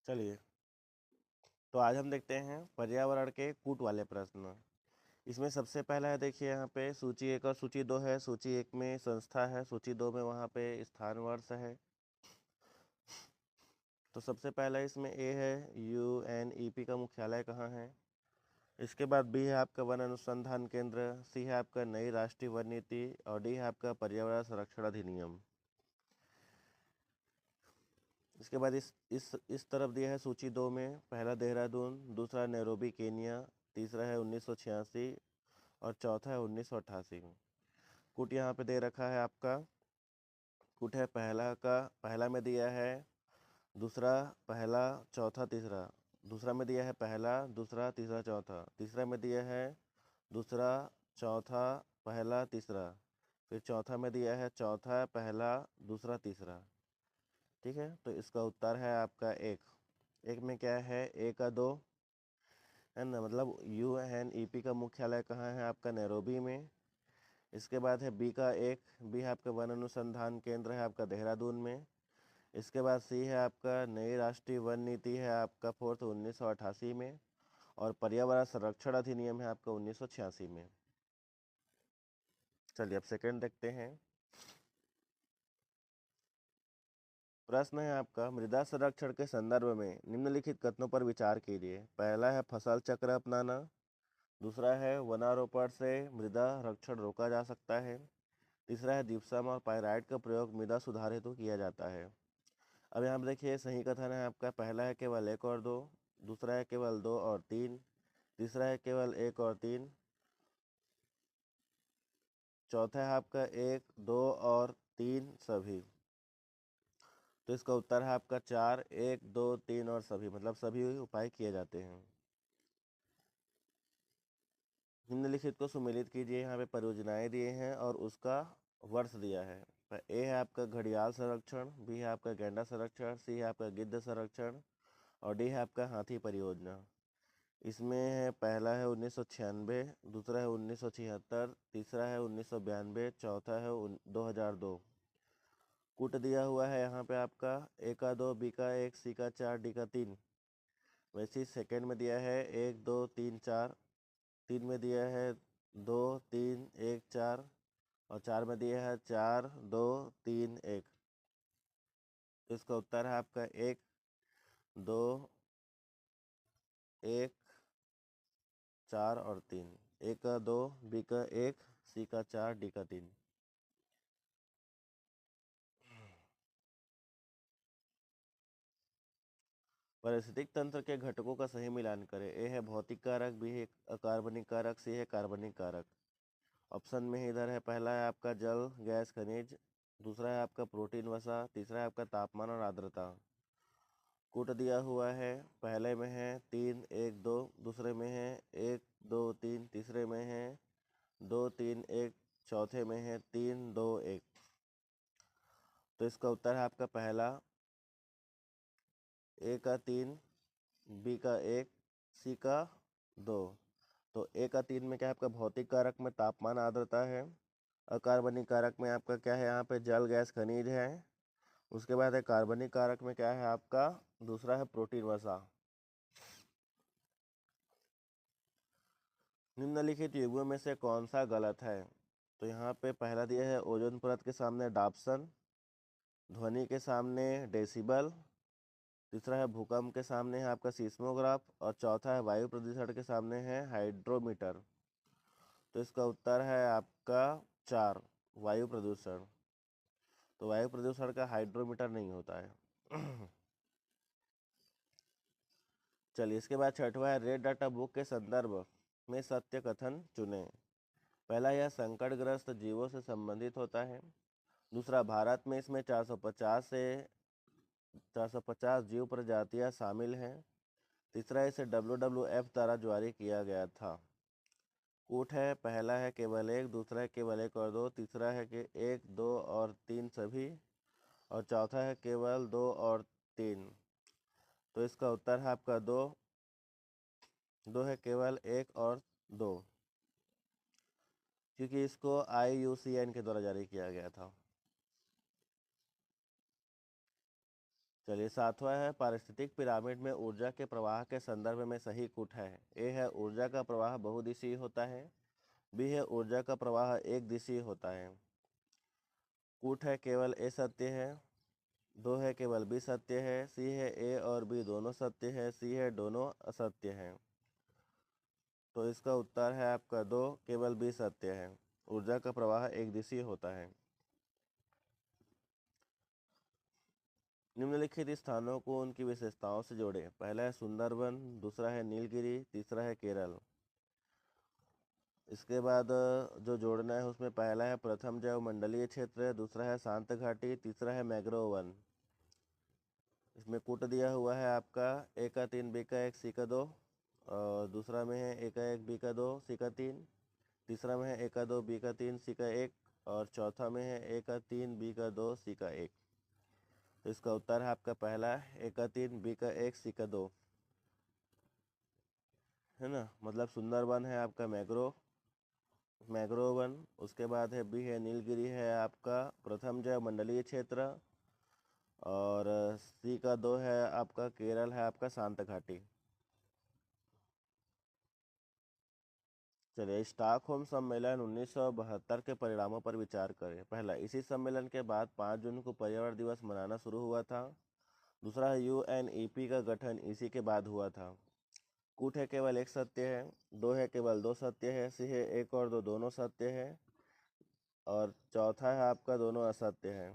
चलिए, तो आज हम देखते हैं पर्यावरण के कूट वाले प्रश्न। इसमें सबसे पहला है, देखिए यहाँ पे सूची 1 और सूची 2 है। सूची 1 में संस्था है, सूची 2 में वहाँ पे स्थान वर्ष है। तो सबसे पहला इसमें ए है, UNEP का मुख्यालय कहाँ है। इसके बाद बी है आपका वन अनुसंधान केंद्र, सी है आपका नई राष्ट्रीय वन नीति और डी है आपका पर्यावरण संरक्षण अधिनियम। इसके बाद इस तरफ दिया है सूची 2 में, पहला देहरादून, दूसरा नैरोबी केनिया, तीसरा है 1986 और चौथा है 1988। कूट यहाँ पे दे रखा है आपका। कूट है पहला में दिया है दूसरा, पहला, चौथा, तीसरा। दूसरा में दिया है पहला, दूसरा, तीसरा, चौथा। तीसरा में दिया है दूसरा, चौथा, पहला, तीसरा। फिर चौथा में दिया है चौथा, पहला, दूसरा, तीसरा। ठीक है, तो इसका उत्तर है आपका एक में क्या है, ए का 2 है ना, मतलब UNEP का मुख्यालय कहाँ है आपका, नैरोबी में। इसके बाद है बी का 1, बी है आपका वन अनुसंधान केंद्र है आपका देहरादून में। इसके बाद सी है आपका नई राष्ट्रीय वन नीति है आपका 4th 1988 में। और पर्यावरण संरक्षण अधिनियम है आपका 1986 में। चलिए अब सेकंड देखते हैं। प्रश्न है आपका, मृदा संरक्षण के संदर्भ में निम्नलिखित कथनों पर विचार कीजिए। पहला है फसल चक्र अपनाना। दूसरा है वनारोपण से मृदा रक्षण रोका जा सकता है। तीसरा है जिप्सम और पाइराइट का प्रयोग मृदा सुधार हेतु किया जाता है। अब यहाँ पर देखिए सही कथन है आपका, पहला है केवल 1 और 2, दूसरा है केवल 2 और 3, तीसरा है केवल 1 और 3, चौथा है आपका 1, 2 और 3 सभी। तो इसका उत्तर है आपका 4, 1, 2, 3 और सभी, मतलब सभी उपाय किए जाते हैं। निम्नलिखित को सुमेलित कीजिए। यहाँ पे परियोजनाएं दिए हैं और उसका वर्ष दिया है। ए है आपका घड़ियाल संरक्षण, बी है आपका गैंडा संरक्षण, सी है आपका गिद्ध संरक्षण और डी है आपका हाथी परियोजना। इसमें है पहला है 1996, दूसरा है 1976, तीसरा है 1992, चौथा है 2002। कूट दिया हुआ है यहाँ पे आपका, ए का 2, बी का 1, सी का 4, डी का 3। वैसे ही सेकेंड में दिया है 1, 2, 3, 4। 3 में दिया है 2, 3, 1, 4 और 4 में दिया है 4, 2, 3, 1। तो इसका उत्तर है आपका 1, 2, 1, 4 और 3। ए का 2, बी का 1, सी का 4, डी का 3। पारिस्थितिक तंत्र के घटकों का सही मिलान करें। ए है भौतिक कारक, बी है अकार्बनिक कारक, सी है कार्बनिक कारक। ऑप्शन में ही इधर है, पहला है आपका जल गैस खनिज, दूसरा है आपका प्रोटीन वसा, तीसरा है आपका तापमान और आर्द्रता। कूट दिया हुआ है, पहले में है 3, 1, 2, दूसरे में है 1, 2, 3, तीसरे में है 2, 3, 1, चौथे में है 3, 2, 1। तो इसका उत्तर है आपका पहला, ए का 3, बी का 1, सी का 2। तो ए का 3 में क्या है आपका भौतिक कारक में तापमान आर्द्रता है। अकार्बनिक कारक में आपका क्या है, यहाँ पे जल गैस खनिज है। उसके बाद है कार्बनिक कारक में क्या है आपका, दूसरा है प्रोटीन वसा। निम्नलिखित युग्मों में से कौन सा गलत है। तो यहाँ पे पहला दिया है ओजोन परत के सामने डाप्सन, ध्वनि के सामने डेसिबल, तीसरा है भूकंप के सामने है आपका सीस्मोग्राफ और चौथा है वायु प्रदूषण के सामने है हाइड्रोमीटर। तो इसका उत्तर है आपका 4, वायु प्रदूषण। तो वायु प्रदूषण का हाइड्रोमीटर नहीं होता है। चलिए इसके बाद छठवा है, रेड डाटा बुक के संदर्भ में सत्य कथन चुने। पहला, यह संकटग्रस्त जीवों से संबंधित होता है। दूसरा, भारत में इसमें 450 जीव प्रजातियां शामिल हैं। तीसरा, इसे WWF द्वारा जारी किया गया था। कूट है, पहला है केवल 1, दूसरा है केवल 1 और 2, तीसरा है कि 1, 2 और 3 सभी और चौथा है केवल 2 और 3। तो इसका उत्तर है आपका 2, 2 है केवल 1 और 2, क्योंकि इसको IUCN के द्वारा जारी किया गया था। चलिए, सातवां है पारिस्थितिक पिरामिड में ऊर्जा के प्रवाह के संदर्भ में सही कूट है। ए है ऊर्जा का प्रवाह बहुदिशीय होता है। बी है ऊर्जा का प्रवाह एक दिशीय होता है। कूट है केवल ए सत्य है। दो है केवल बी सत्य है। सी है ए और बी दोनों सत्य है। सी है दोनों असत्य है। तो इसका उत्तर है आपका दो, केवल बी सत्य है। ऊर्जा का प्रवाह एक दिशीय होता है। निम्नलिखित स्थानों को उनकी विशेषताओं से जोड़ें। पहला है सुंदरबन, दूसरा है नीलगिरी, तीसरा है केरल। इसके बाद जो जोड़ना है उसमें पहला है प्रथम जैवमंडलीय क्षेत्र, दूसरा है शांत घाटी, तीसरा है मैंग्रोव वन। इसमें कूट दिया हुआ है आपका ए का 3, बी का 1, सी का 2, और दूसरा में है ए का 1, बी का 2, सी का 3, तीसरा में है ए का 2, बी का 3, सी का 1, और चौथा में है ए का 3, बी का 2, सी का 1। तो इसका उत्तर है आपका पहला ए का 3, बी का 1, सी का 2, है ना। मतलब सुंदरबन है आपका मैंग्रोव वन। उसके बाद है बी है नीलगिरी है आपका प्रथम जैवमंडलीय क्षेत्र, और सी का 2 है आपका केरल है आपका शांत घाटी। चलिए, स्टॉकहोम सम्मेलन 1972 के परिणामों पर विचार करें। पहला, इसी सम्मेलन के बाद 5 जून को पर्यावरण दिवस मनाना शुरू हुआ था। दूसरा है यूएनईपी का गठन इसी के बाद हुआ था। कूट है केवल एक सत्य है। दो है केवल दो सत्य है। सी है एक और दो दोनों सत्य है, और चौथा है आपका दोनों असत्य है।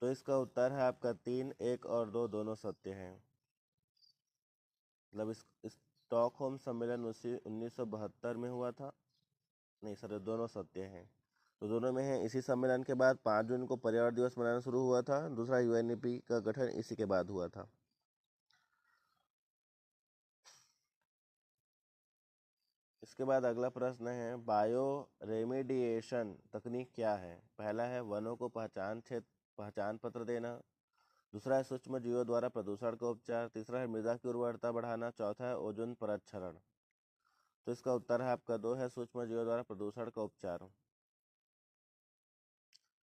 तो इसका उत्तर है आपका 3, एक और दो दोनों सत्य हैं। मतलब इस स्टॉकहोम सम्मेलन उसी 1972 में हुआ था। नहीं सर, दोनों सत्य हैं। तो दोनों में है। इसी सम्मेलन के बाद 5 जून को पर्यावरण दिवस मनाना शुरू हुआ था। दूसरा यूएनईपी का गठन इसी के बाद हुआ था। इसके बाद अगला प्रश्न है बायो रेमिडिएशन तकनीक क्या है। पहला है वनों को पहचान पत्र देना। दूसरा है सूक्ष्म जीवों द्वारा प्रदूषण का उपचार। तीसरा है मृदा की उर्वरता बढ़ाना। चौथा है ओजोन परत क्षरण। तो इसका उत्तर है आपका 2 है सूक्ष्म जीवों द्वारा प्रदूषण का उपचार।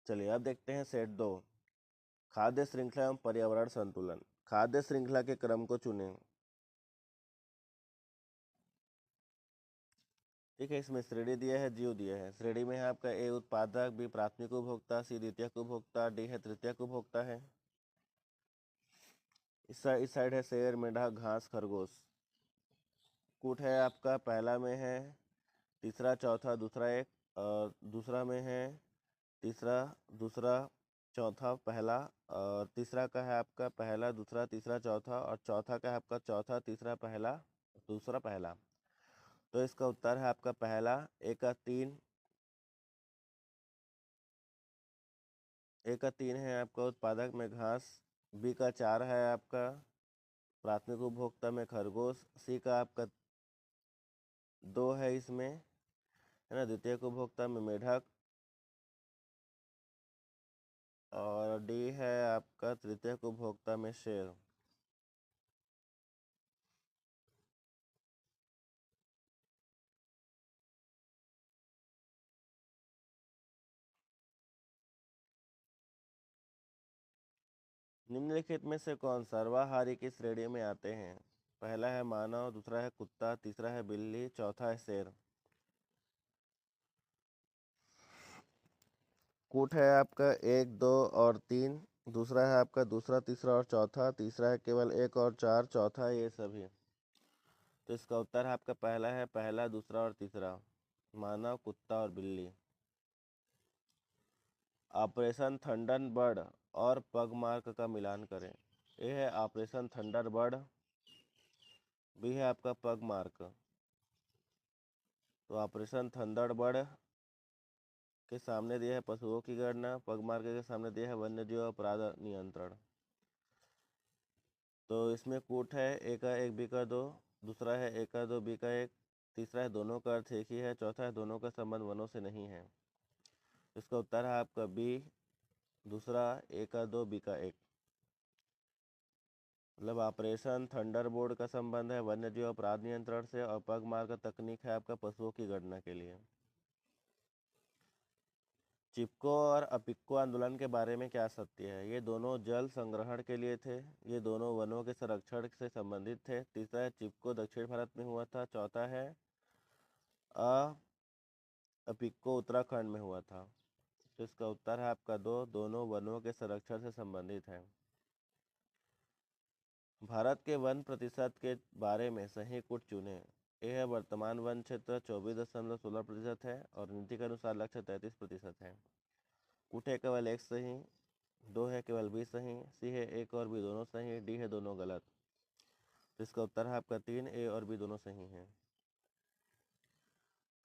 चलिए, अब देखते हैं सेट 2, खाद्य श्रृंखला एवं पर्यावरण संतुलन। खाद्य श्रृंखला के क्रम को चुनें। ठीक है, इसमें श्रेणी दिया है, जीव दिया है। श्रेणी में है आपका ए उत्पादक, बी प्राथमिक उपभोक्ता, सी द्वितीयक उपभोक्ता, डी है तृतीयक उपभोक्ता है। इस साइड है शेर, मेंढक, घास, खरगोश। कूट है आपका पहला में है तीसरा, चौथा, दूसरा एक, और दूसरा में है तीसरा, दूसरा, चौथा, पहला, और तीसरा का है आपका पहला, दूसरा, तीसरा, चौथा, और चौथा का है आपका चौथा, तीसरा, पहला, दूसरा, पहला। तो इसका उत्तर है आपका पहला, ए का 3, ए का 3 है आपका उत्पादक में घास, बी का 4 है आपका प्राथमिक उपभोक्ता में खरगोश, सी का आपका 2 है इसमें, है ना, द्वितीयक उपभोक्ता में मेढक, और डी है आपका तृतीयक उपभोक्ता में शेर। निम्नलिखित में से कौन सर्वाहारी की श्रेणी में आते हैं। पहला है मानव, दूसरा है कुत्ता, तीसरा है बिल्ली, चौथा है शेर। कूट है आपका 1, 2 और 3, दूसरा है आपका दूसरा, तीसरा और चौथा, तीसरा है केवल 1 और 4, चौथा है ये सभी। तो इसका उत्तर है आपका पहला है पहला, दूसरा और तीसरा, मानव, कुत्ता और बिल्ली। ऑपरेशन थंडरबर्ड और पगमार्क का मिलान करें। ए है ऑपरेशन थंडरबर्ड, बी है आपका पगमार्क। तो ऑपरेशन थंडरबर्ड के सामने दिया है पशुओं की गणना, पगमार्क के सामने दिया है वन्यजीव अपराध नियंत्रण। तो इसमें कूट है ए का 1, बी का 2, दूसरा है ए का 2, बी का 1, तीसरा है दोनों का अर्थ एक ही है, चौथा है दोनों का संबंध वनों से नहीं है। इसका उत्तर है आपका बी, दूसरा, ए का 2, बी का 1। मतलब ऑपरेशन थंडरबोल्ट का संबंध है वन्यजीव अपराध नियंत्रण से, और पगमार्क तकनीक है आपका पशुओं की गणना के लिए। चिपको और अपिक्को आंदोलन के बारे में क्या सत्य है? ये दोनों जल संग्रहण के लिए थे। ये दोनों वनों के संरक्षण से संबंधित थे। तीसरा है चिपको दक्षिण भारत में हुआ था। चौथा है अपिक्को उत्तराखंड में हुआ था। तो इसका उत्तर है आपका दोनों वनों के संरक्षण से संबंधित है। भारत के वन प्रतिशत के बारे में सही कूट चुने। यह है वर्तमान वन क्षेत्र 24.16% है और नीति के अनुसार लक्ष्य 33% है। कूट है केवल एक सही, दो है केवल बी सही, सी है एक और बी दोनों सही, डी है दोनों गलत। तो इसका उत्तर है आपका 3, ए और बी दोनों सही हैं।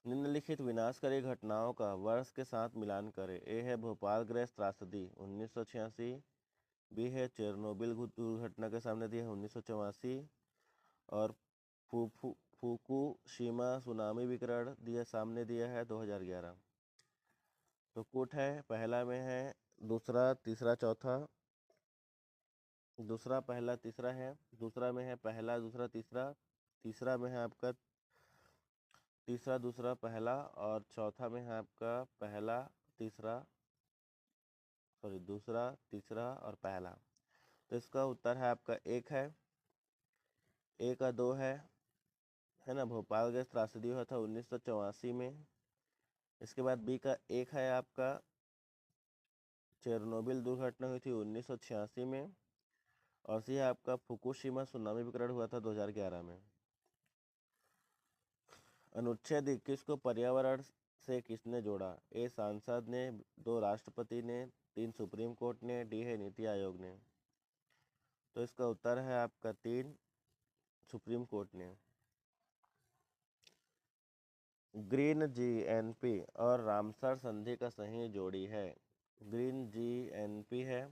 निम्नलिखित विनाशकारी घटनाओं का वर्ष के साथ मिलान करें। ए है भोपाल गैस त्रासदी 1986, बी है चेरनोबिल दुर्घटना के सामने दिया है 1984 और फुकुशिमा सुनामी विकिरण सामने दिया है 2011। तो कूट है पहला में है, दूसरा तीसरा चौथा, दूसरा पहला तीसरा है, दूसरा में है पहला दूसरा तीसरा, तीसरा में है आपका तीसरा दूसरा पहला और चौथा में है आपका पहला तीसरा दूसरा तीसरा और पहला। तो इसका उत्तर है आपका एक है, ए का 2 है ना। भोपाल गैस त्रासदी हुआ था 1984 में। इसके बाद बी का 1 है आपका चेरनोबिल दुर्घटना हुई थी 1986 में और सी है आपका फुकुशिमा सुनामी विकिरण हुआ था 2011 में। अनुच्छेद 21 को पर्यावरण से किसने जोड़ा? ए सांसद ने, 2 राष्ट्रपति ने, 3 सुप्रीम कोर्ट ने, डी है नीति आयोग ने। तो इसका उत्तर है आपका 3, सुप्रीम कोर्ट ने। ग्रीन जीएनपी और रामसर संधि का सही जोड़ी है। ग्रीन जीएनपी है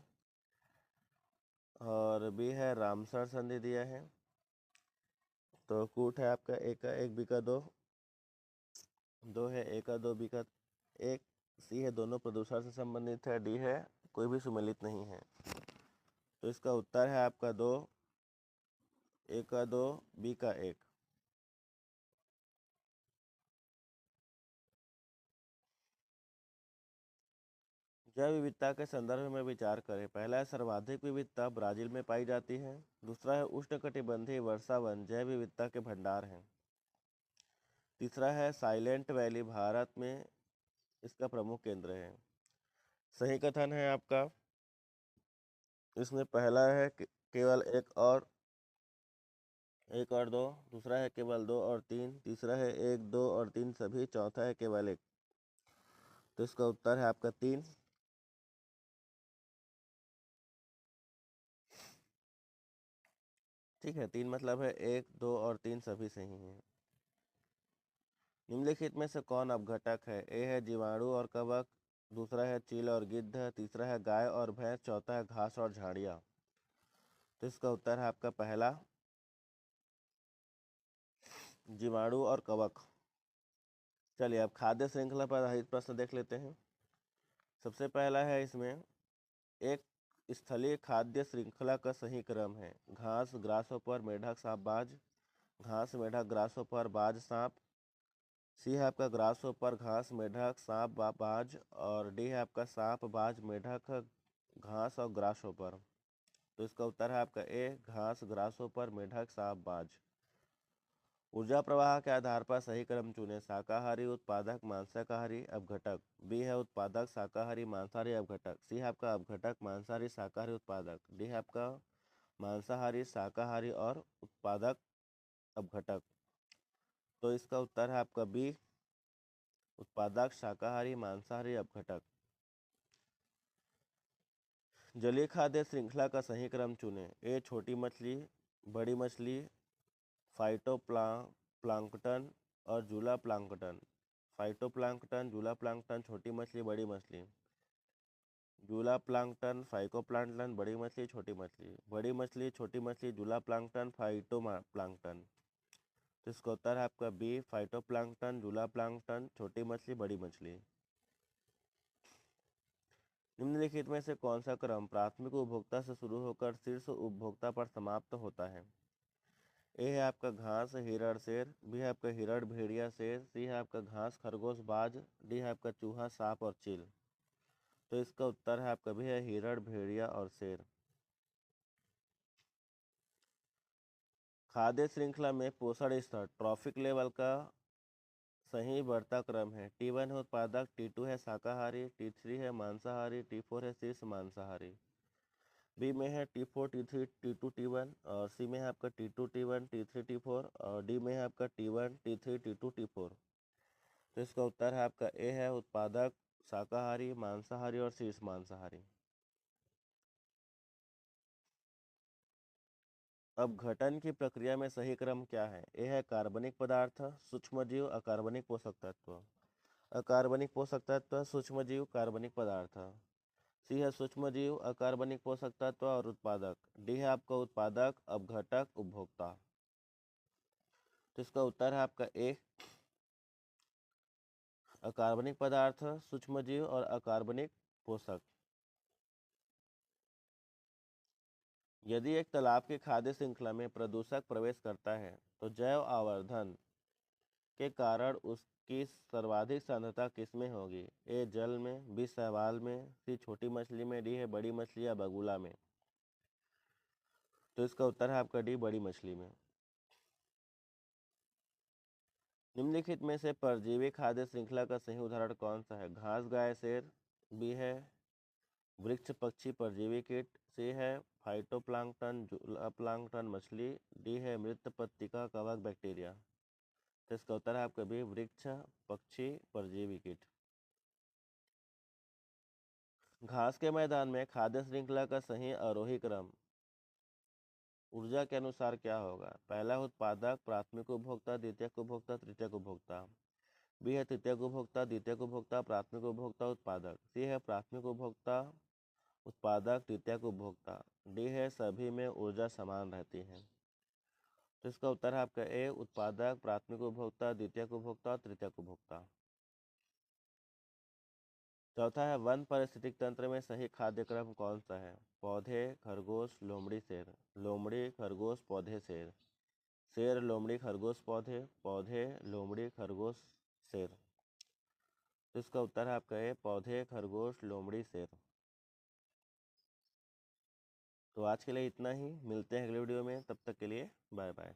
और बी है रामसर संधि दिया है। तो कूट है आपका ए का 1, बी का 2, 2 है ए का 2, बी का 1, सी है दोनों प्रदूषण से संबंधित है, डी है कोई भी सुमेलित नहीं है। तो इसका उत्तर है आपका 2, ए का 2, बी का 1। जैव विविधता के संदर्भ में विचार करें। पहला है सर्वाधिक विविधता ब्राजील में पाई जाती है। दूसरा है उष्णकटिबंधीय वर्षावन जैव विविधता के भंडार हैं। तीसरा है साइलेंट वैली भारत में इसका प्रमुख केंद्र है। सही कथन है आपका इसमें पहला है केवल एक और दो, दूसरा है केवल 2 और 3, तीसरा है 1, 2 और 3 सभी, चौथा है केवल 1। तो इसका उत्तर है आपका 3। ठीक है, 3 मतलब है 1, 2 और 3 सभी सही हैं। निम्नलिखित में से कौन अपघटक है? ए है जीवाणु और कवक, दूसरा है चील और गिद्ध, तीसरा है गाय और भैंस, चौथा है घास और झाड़ियाँ। तो इसका उत्तर है आपका पहला, जीवाणु और कवक। चलिए अब खाद्य श्रृंखला पर आधारित प्रश्न देख लेते हैं। सबसे पहला है इसमें, एक स्थलीय खाद्य श्रृंखला का सही क्रम है। घास, ग्रासहोपर, मेढक, सांप, बाज। घास, मेढक, ग्रासहोपर, बाज, सांप। सी है आपका ग्रासहोपर, घास, मेढक, सांप, बाज और डी है आपका सांप, बाज, मेढक, घास और ग्रासहोपर। तो इसका उत्तर है आपका ए, घास, ग्रासहोपर, मेढक, सांप, बाज। ऊर्जा प्रवाह के आधार पर सही क्रम चुने। शाकाहारी, उत्पादक, मांसाहारी, अपघटक। बी है उत्पादक, शाकाहारी, मांसाहारी, अपघटक। सी है आपका अपघटक, मांसाहारी, शाकाहारी, उत्पादक। डी है आपका मांसाहारी, शाकाहारी और उत्पादक, अपघटक। तो इसका उत्तर है आपका बी, उत्पादक, शाकाहारी, मांसाहारी, अपघटक। जलीय खाद्य श्रृंखला का सही क्रम चुने। ए छोटी मछली, बड़ी मछली, फाइटोप्लांक्टन और जूला प्लांक्टन। फाइटोप्लांक्टन, जूला प्लांक्टन, छोटी मछली, बड़ी मछली। जूला प्लांक्टन, फाइकोप्लांक्टन, बड़ी मछली, छोटी मछली। बड़ी मछली, छोटी मछली, जूला प्लांक्टन, फाइटोप्लांक्टन। तो इसका उत्तर है आपका बी, फाइटोप्लांक्टन, जूला प्लांक्टन, छोटी मछली, बड़ी मछली। निम्नलिखित में से कौन सा क्रम प्राथमिक उपभोक्ता से शुरू होकर शीर्ष उपभोक्ता पर समाप्त होता है? ए है आपका घास, हिरण, शेर। बी है आपका हिरण, भेड़िया, शेर। सी है आपका घास, खरगोश, बाज। डी है आपका चूहा, सांप और चील। तो इसका उत्तर है आपका भी है हिरण, भेड़िया और शेर। खाद्य श्रृंखला में पोषण स्तर ट्रॉफिक लेवल का सही बढ़ता क्रम है। T1 है उत्पादक, T2 है शाकाहारी, T3 है मांसाहारी, T4 है शीर्ष मांसाहारी। बी में है T4 T3 T2 T1 और सी में है आपका T2 T1 T3 T4 और डी में है आपका T1 T3 T2 T4। तो इसका उत्तर है आपका ए है उत्पादक, शाकाहारी, मांसाहारी और शीर्ष मांसाहारी। अब घटन की प्रक्रिया में सही क्रम क्या है? ए है कार्बनिक पदार्थ, सूक्ष्मजीव, अकार्बनिक पोषक तत्व। अकार्बनिक पोषक तत्व, सूक्ष्मजीव, कार्बनिक पदार्थ। सी है सूक्ष्मजीव, अकार्बनिक पोषक तत्व और उत्पादक। डी है आपका उत्पादक, अपघटक, उपभोक्ता। तो इसका उत्तर है आपका ए अकार्बनिक पदार्थ, सूक्ष्मजीव और अकार्बनिक पोषक। यदि एक तालाब की खाद्य श्रृंखला में प्रदूषक प्रवेश करता है तो जैव आवर्धन के कारण उसकी सर्वाधिक सांद्रता किसमें होगी? ए जल में, बी शैवाल में, सी छोटी मछली में, डी है बड़ी मछली या बगुला में। तो इसका उत्तर है आपका डी बड़ी मछली में। निम्नलिखित में से परजीवी खाद्य श्रृंखला का सही उदाहरण कौन सा है? घास, गाय, शेर। बी है वृक्ष पक्षी परजीवी कीट। सी है फाइटोप्लांक्टन, प्लांक्टन मछली। डी है मृत पत्तिका कवक बैक्टीरिया। तो इसका उत्तर है आपका भी वृक्ष पक्षी परजीवी कीट। घास के मैदान में खाद्य श्रृंखला का सही आरोही क्रम ऊर्जा के अनुसार क्या होगा? पहला उत्पादक, प्राथमिक उपभोक्ता, द्वितीयक उपभोक्ता, तृतीयक उपभोक्ता। बी है तृतीयक उपभोक्ता, द्वितीयक उपभोक्ता, प्राथमिक उपभोक्ता, उत्पादक। सी है प्राथमिक उपभोक्ता, उत्पादक, द्वितीयक उपभोक्ता। डी है सभी में ऊर्जा समान रहती है। तो इसका उत्तर है आपका ए उत्पादक, प्राथमिक उपभोक्ता, द्वितीयक उपभोक्ता, तृतीयक उपभोक्ता। चौथा है वन पारिस्थितिक तंत्र में सही खाद्य क्रम कौन सा है? पौधे, खरगोश, लोमड़ी, शेर। लोमड़ी, खरगोश, पौधे, शेर। शेर, लोमड़ी, खरगोश, पौधे, पौधे, लोमड़ी, खरगोश, शेर। तो इसका उत्तर है आपका ए पौधे, खरगोश, लोमड़ी, शेर। तो आज के लिए इतना ही, मिलते हैं अगले वीडियो में, तब तक के लिए बाय बाय।